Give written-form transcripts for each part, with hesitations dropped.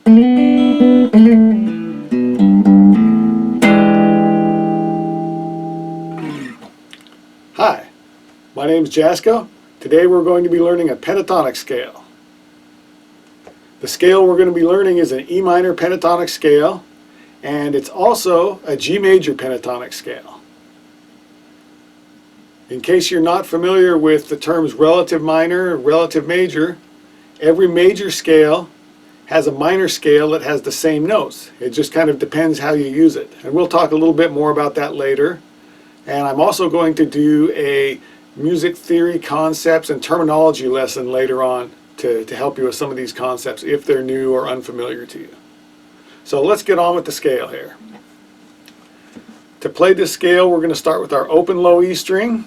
Hi, my name is Jasco. Today we're going to be learning a pentatonic scale. The scale we're going to be learning is an E minor pentatonic scale, and it's also a G major pentatonic scale. In case you're not familiar with the terms relative minor and relative major, every major scale has a minor scale that has the same notes. It just kind of depends how you use it. And we'll talk a little bit more about that later. And I'm also going to do a music theory concepts and terminology lesson later on to help you with some of these concepts if they're new or unfamiliar to you. So let's get on with the scale here. To play this scale, we're going to start with our open low E string,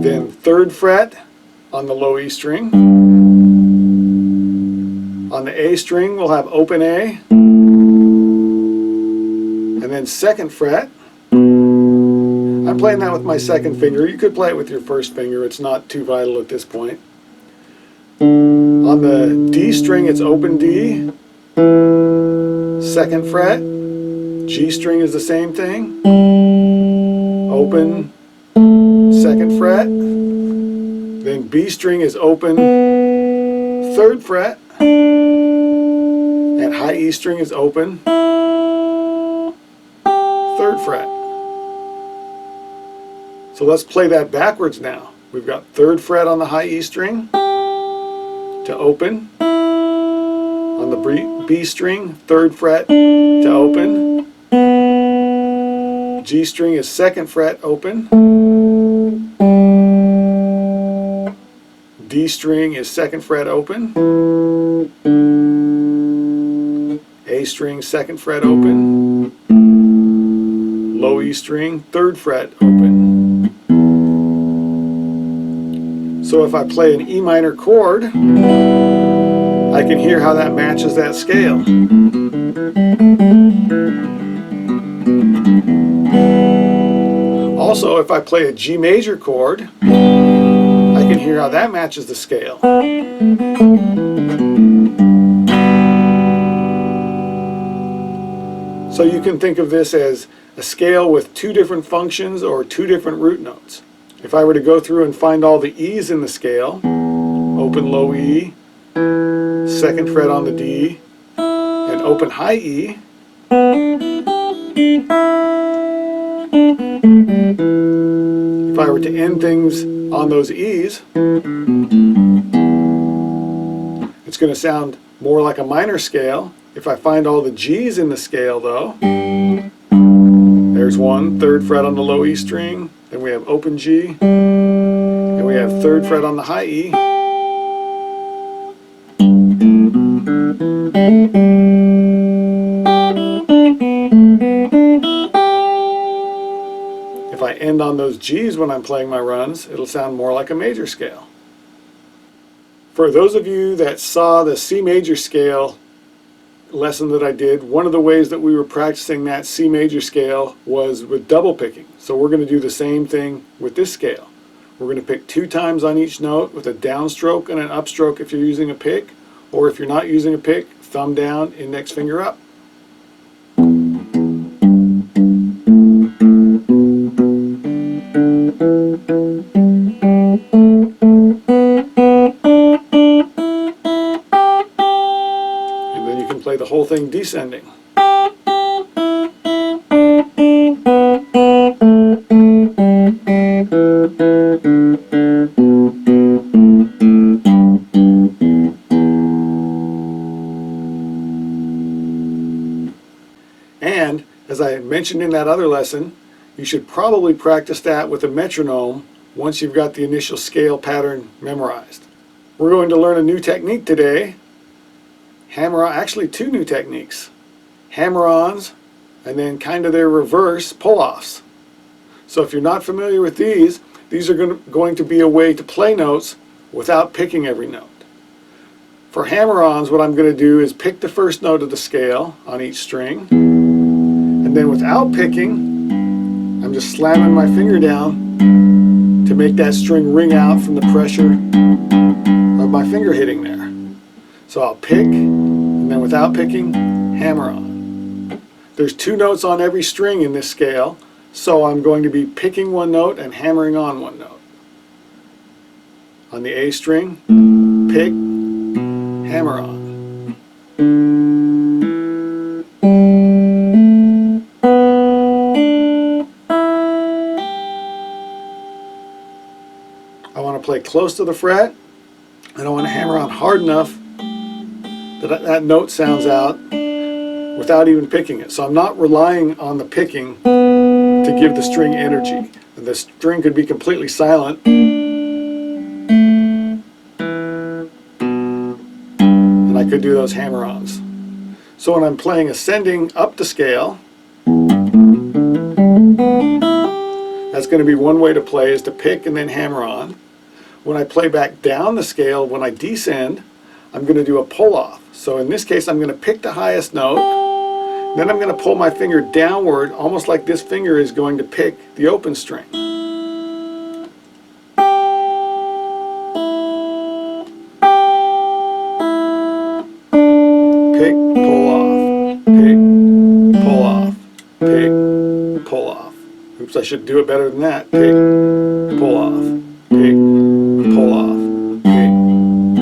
then 3rd fret on the low E string. On the A string, we'll have open A, and then 2nd fret. I'm playing that with my 2nd finger. You could play it with your 1st finger. It's not too vital at this point. On the D string, it's open D, 2nd fret. G string is the same thing. Open, 2nd fret. Then B string is open, 3rd fret. And high E string is open, 3rd fret. So let's play that backwards now. We've got 3rd fret on the high E string to open. On the B string, 3rd fret to open. G string is 2nd fret open. D string is 2nd fret open. A string 2nd fret open. Low E string 3rd fret open. So if I play an E minor chord, I can hear how that matches that scale. Also, if I play a G major chord, I can hear how that matches the scale. So you can think of this as a scale with 2 different functions or 2 different root notes. If I were to go through and find all the E's in the scale, open low E, 2nd fret on the D, and open high E, if I were to end things on those E's, it's going to sound more like a minor scale. If I find all the G's in the scale though, there's 1, 3rd fret on the low E string, then we have open G, and we have 3rd fret on the high E. If I end on those G's when I'm playing my runs, it'll sound more like a major scale. For those of you that saw the C major scale lesson that I did, one of the ways that we were practicing that C major scale was with double picking. So we're going to do the same thing with this scale. We're going to pick 2 times on each note with a downstroke and an upstroke if you're using a pick, or if you're not using a pick, thumb down, index finger up. Play the whole thing descending. And as I mentioned in that other lesson, you should probably practice that with a metronome once you've got the initial scale pattern memorized. We're going to learn a new technique today. Actually 2 new techniques. Hammer-Ons and then kind of their reverse pull-offs. So if you're not familiar with these are going to be a way to play notes without picking every note. For Hammer-Ons, what I'm going to do is pick the first note of the scale on each string, and then without picking, I'm just slamming my finger down to make that string ring out from the pressure of my finger hitting there. So I'll pick, and then without picking, hammer on. There's 2 notes on every string in this scale, so I'm going to be picking one note and hammering on one note. On the A string, pick, hammer on. I want to play close to the fret. I don't want to hammer on hard enough that that note sounds out without even picking it. So I'm not relying on the picking to give the string energy. The string could be completely silent, and I could do those hammer-ons. So when I'm playing ascending up the scale, that's going to be one way to play, is to pick and then hammer on. When I play back down the scale, when I descend, I'm going to do a pull-off. So in this case, I'm going to pick the highest note, then I'm going to pull my finger downward, almost like this finger is going to pick the open string. Pick, pull off, pick, pull off, pick, pull off. Oops, I should do it better than that. Pick, pull off, pick, pull off, pick,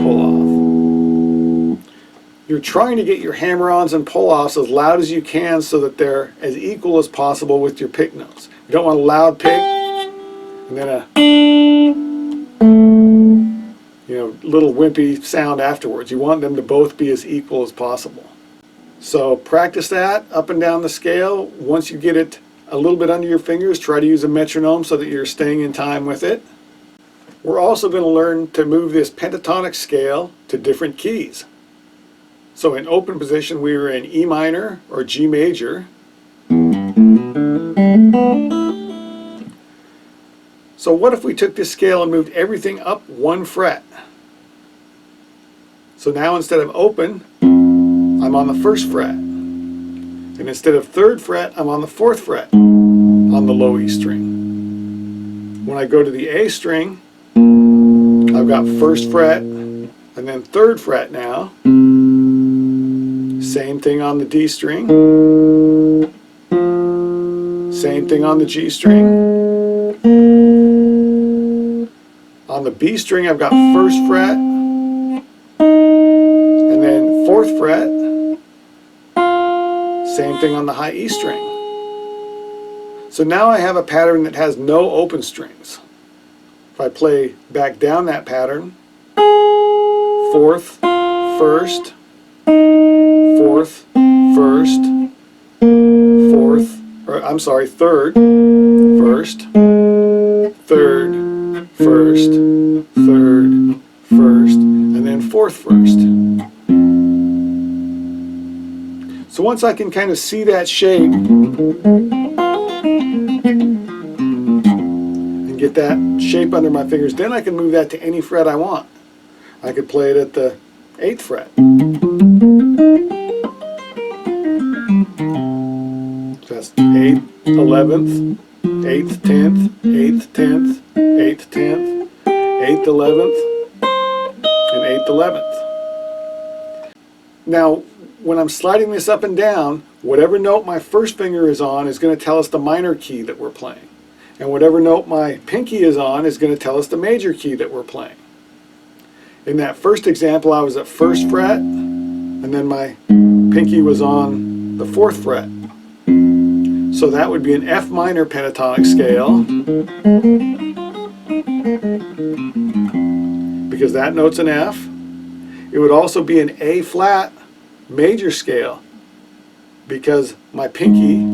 pull off. You're trying to get your hammer-ons and pull-offs as loud as you can so that they're as equal as possible with your pick notes. You don't want a loud pick and then a little wimpy sound afterwards. You want them to both be as equal as possible. So practice that up and down the scale. Once you get it a little bit under your fingers, try to use a metronome so that you're staying in time with it. We're also going to learn to move this pentatonic scale to different keys. So in open position, we were in E minor or G major. So what if we took this scale and moved everything up 1 fret? So now instead of open, I'm on the 1st fret. And instead of 3rd fret, I'm on the 4th fret on the low E string. When I go to the A string, I've got 1st fret and then 3rd fret now. Same thing on the D string. Same thing on the G string. On the B string, I've got 1st fret and then 4th fret. Same thing on the high E string. So now I have a pattern that has no open strings. If I play back down that pattern, 4th, 1st, 4th, 1st, 4th, or I'm sorry, 3rd, 1st, 3rd, 1st, 3rd, 1st, and then 4th, 1st. So once I can kind of see that shape and get that shape under my fingers, then I can move that to any fret I want. I could play it at the 8th fret. So that's 8th, 11th, 8th, 10th, 8th, 10th, 8th, 10th, 8th, 11th, and 8th, 11th. Now, when I'm sliding this up and down, whatever note my first finger is on is going to tell us the minor key that we're playing. And whatever note my pinky is on is going to tell us the major key that we're playing. In that first example, I was at 1st fret, and then my pinky was on the 4th fret. So that would be an F minor pentatonic scale, because that note's an F. It would also be an A flat major scale, because my pinky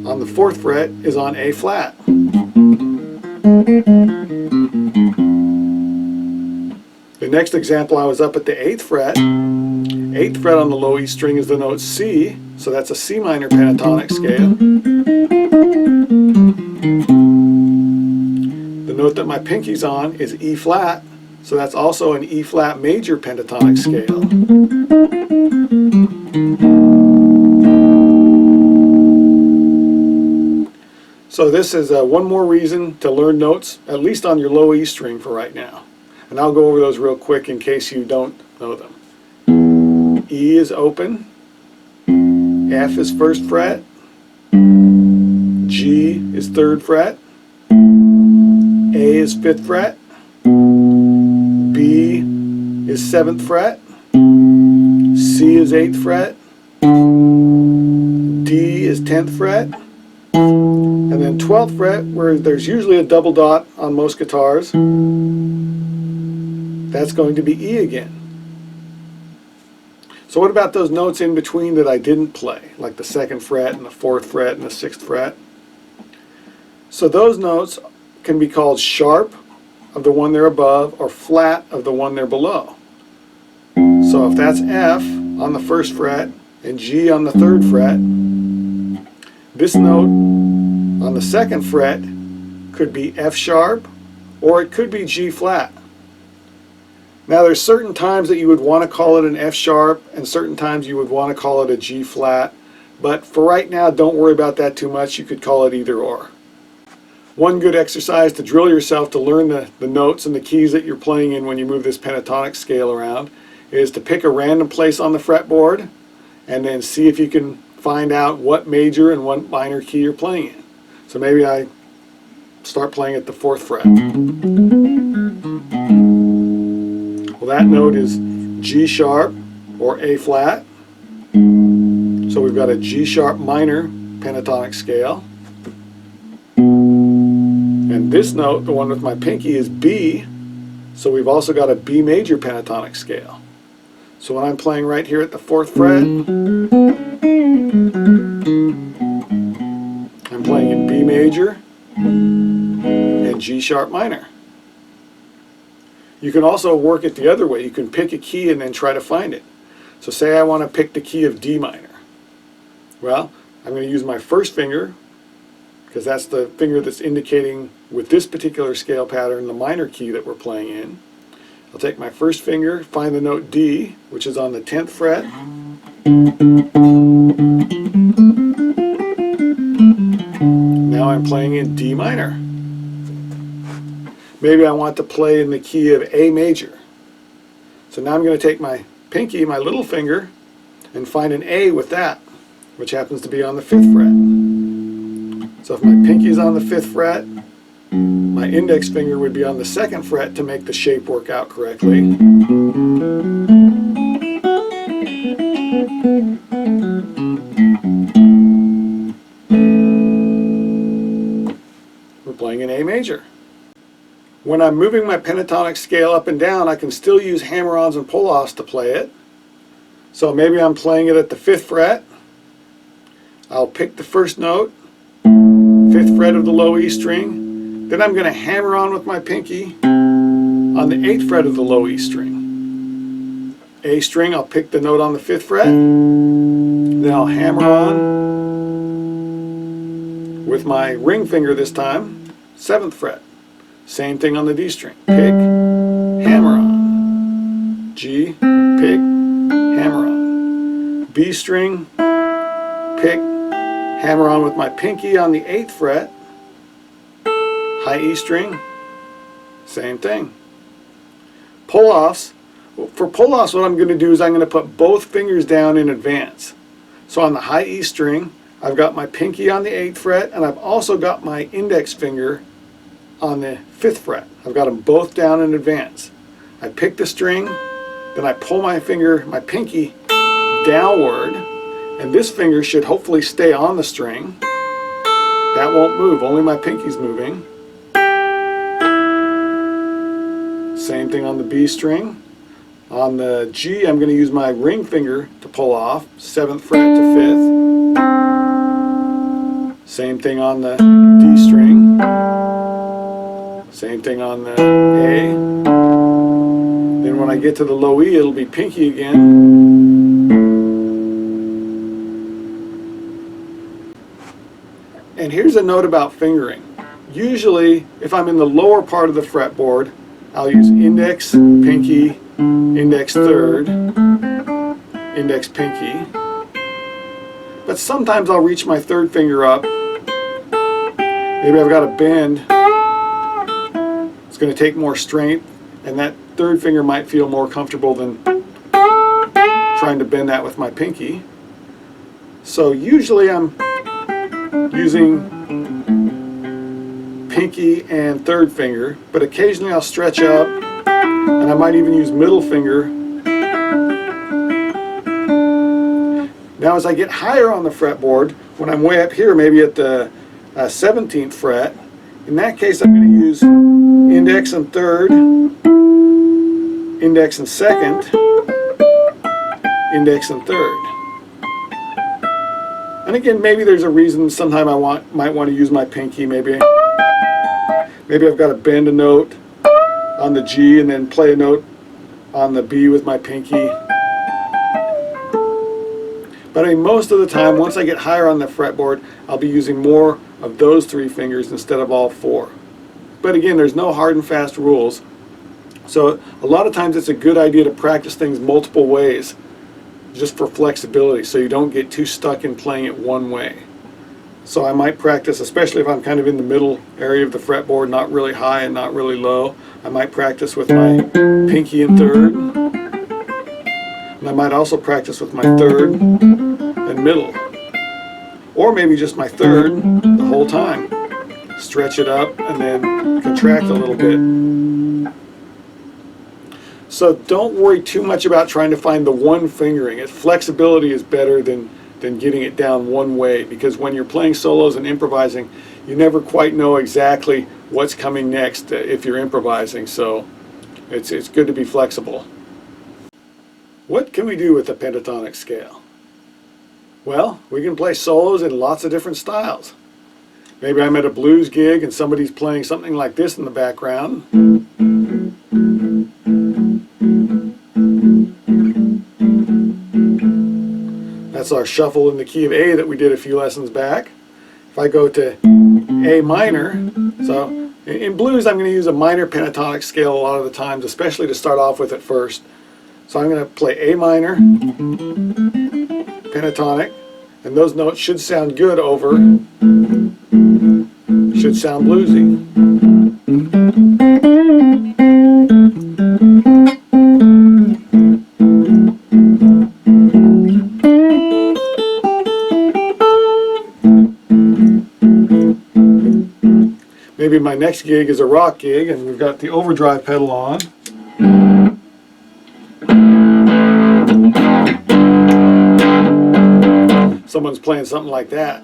on the 4th fret is on A flat. The next example, I was up at the 8th fret. 8th fret on the low E string is the note C, so that's a C minor pentatonic scale. The note that my pinky's on is E flat, so that's also an E flat major pentatonic scale. So this is one more reason to learn notes, at least on your low E string for right now. And I'll go over those real quick in case you don't know them. E is open, F is 1st fret, G is 3rd fret, A is 5th fret, B is 7th fret, C is 8th fret, D is 10th fret, and then 12th fret, where there's usually a double dot on most guitars, that's going to be E again. So what about those notes in between that I didn't play, like the 2nd fret and the 4th fret and the 6th fret? So those notes can be called sharp of the one they're above or flat of the one they're below. So if that's F on the 1st fret and G on the 3rd fret, this note on the 2nd fret could be F sharp or it could be G flat. Now there's certain times that you would want to call it an F sharp and certain times you would want to call it a G flat, but for right now don't worry about that too much. You could call it either or. One good exercise to drill yourself to learn the notes and the keys that you're playing in when you move this pentatonic scale around is to pick a random place on the fretboard and then see if you can find out what major and what minor key you're playing in. So maybe I start playing at the 4th fret. Well, that note is G sharp or A flat. So we've got a G sharp minor pentatonic scale. And this note, the one with my pinky, is B. So we've also got a B major pentatonic scale. So when I'm playing right here at the 4th fret, I'm playing in B major and G sharp minor. You can also work it the other way. You can pick a key and then try to find it. So say I want to pick the key of D minor. Well, I'm going to use my 1st finger, because that's the finger that's indicating with this particular scale pattern the minor key that we're playing in. I'll take my 1st finger, find the note D, which is on the 10th fret. Now I'm playing in D minor. Maybe I want to play in the key of A major. So now I'm going to take my pinky, my little finger, and find an A with that, which happens to be on the 5th fret. So if my pinky's on the 5th fret, my index finger would be on the 2nd fret to make the shape work out correctly. We're playing in A major. When I'm moving my pentatonic scale up and down, I can still use hammer-ons and pull-offs to play it. So maybe I'm playing it at the 5th fret. I'll pick the 1st note, 5th fret of the low E string. Then I'm going to hammer on with my pinky on the 8th fret of the low E string. A string, I'll pick the note on the 5th fret. Then I'll hammer on with my ring finger this time, 7th fret. Same thing on the D string. Pick, hammer on. G, pick, hammer on. B string, pick, hammer on with my pinky on the 8th fret. High E string, same thing. Pull-offs. For pull-offs, what I'm going to do is I'm going to put both fingers down in advance. So on the high E string, I've got my pinky on the 8th fret, and I've also got my index finger on the 5th fret. I've got them both down in advance. I pick the string, then I pull my finger, my pinky, downward, and this finger should hopefully stay on the string. That won't move, only my pinky's moving. Same thing on the B string. On the G, I'm going to use my ring finger to pull off, 7th fret to 5th. Same thing on the D string. Same thing on the A. Then when I get to the low E, it'll be pinky again. And here's a note about fingering. Usually, if I'm in the lower part of the fretboard, I'll use index, pinky, index 3rd, index pinky. But sometimes I'll reach my 3rd finger up. Maybe I've got a bend. It's going to take more strength, and that 3rd finger might feel more comfortable than trying trying to bend that with my pinky. So usually I'm using pinky and third finger, but occasionally I'll stretch up, and I might even use middle finger. Now as I get higher on the fretboard, when I'm way up here, maybe at the 17th fret, in that case I'm going to use index and third, index and second, index and third. And again, maybe there's a reason. Sometime I might want to use my pinky. Maybe I've got to bend a note on the G and then play a note on the B with my pinky. But I mean, most of the time, once I get higher on the fretboard, I'll be using more of those three fingers instead of all four. But again, there's no hard and fast rules. So a lot of times it's a good idea to practice things multiple ways, just for flexibility, so you don't get too stuck in playing it one way. So I might practice, especially if I'm kind of in the middle area of the fretboard, not really high and not really low, I might practice with my pinky and third. And I might also practice with my third and middle. Or maybe just my third the whole time. Stretch it up and then contract a little bit. So don't worry too much about trying to find the one fingering. Flexibility is better than getting it down one way, because when you're playing solos and improvising, you never quite know exactly what's coming next if you're improvising. So it's good to be flexible. What can we do with the pentatonic scale? Well, we can play solos in lots of different styles. Maybe I'm at a blues gig and somebody's playing something like this in the background. That's our shuffle in the key of A that we did a few lessons back. If I go to A minor, so in blues I'm going to use a minor pentatonic scale a lot of the times, especially to start off with at first. So I'm going to play A minor, pentatonic, and those notes should sound good over, should sound bluesy. Maybe my next gig is a rock gig and we've got the overdrive pedal on. Someone's playing something like that.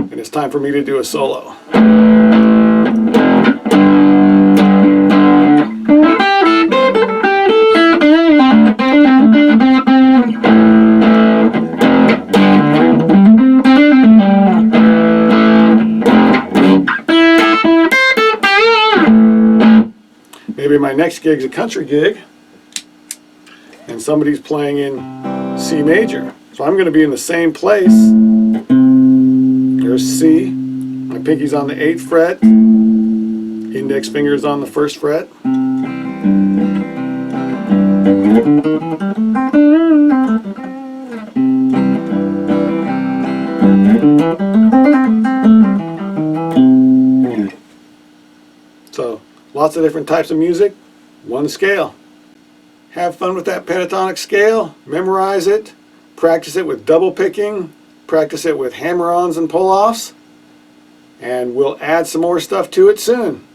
And it's time for me to do a solo. Maybe my next gig is a country gig and somebody's playing in C major. So I'm going to be in the same place. There's C. My pinky's on the 8th fret. Index finger's on the 1st fret. So lots of different types of music, one scale. Have fun with that pentatonic scale, memorize it, practice it with double picking, practice it with hammer-ons and pull-offs, and we'll add some more stuff to it soon.